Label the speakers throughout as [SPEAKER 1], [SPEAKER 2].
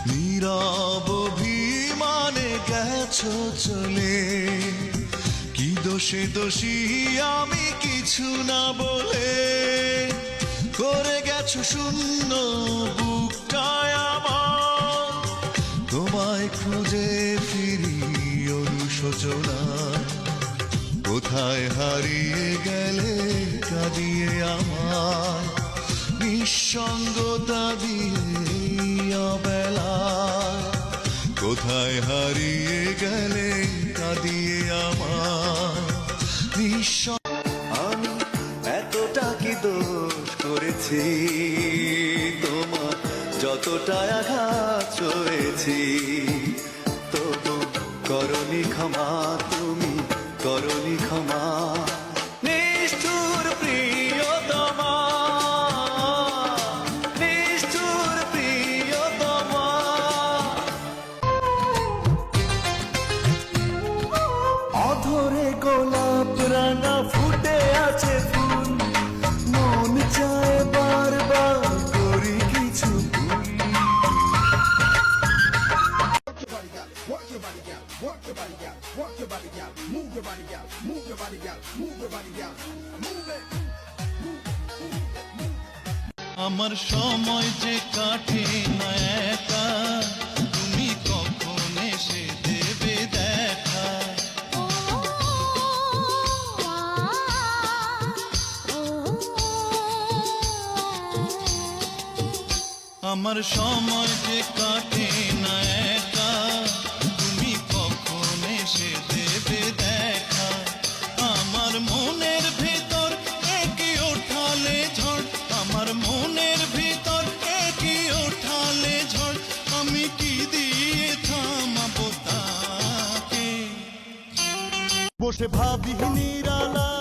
[SPEAKER 1] নীরব অভিমানে গেছো চলে, কি দোষে দোষী আমি কিছু না বলে, করে গেছো শূন্য বুকটায় আমার, তোমায় খুঁজে ফিরি অনুশোচনা, কোথায় হারিয়ে গেলে কাঁদিয়ে আমার, নিঃসঙ্গতা দিয়ে অবেলায়, কোথায় হারিয়ে গেলে কাঁদিয়ে আমার আমি এতটা কি দোষ করেছি তোমার, যতটা আঘাত হয়েছি, তবু করনি ক্ষমা, তুমি করনি ক্ষমা, নিষ্ঠুর প্রিয়তমা, নিষ্ঠুর প্রিয়তমা। অধরে গোলাপ রাঙা ফুটে আছে ফুল, মন চায় বারবার করি কিছু ভুল।
[SPEAKER 2] আমার সময় যে কাটে না একা, তুমি কখন এসে দেবে দেখা। আমার সময় যে কাটে না একা, তুমি কখন এসে দেবে দেখা। আমার মনের ভেতর একই ওঠালে ঝড়, আমার মনের ভিতর একই ওঠালে ঝড়, আমি কি দিয়ে থামাবো তাকে।
[SPEAKER 1] বসে ভাবি নিরালায়,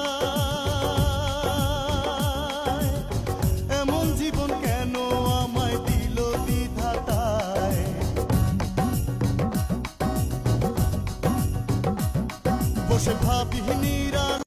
[SPEAKER 1] এমন জীবন কেন আমায় দিল বিধাতায়। বসে ভাবি নিরালায়,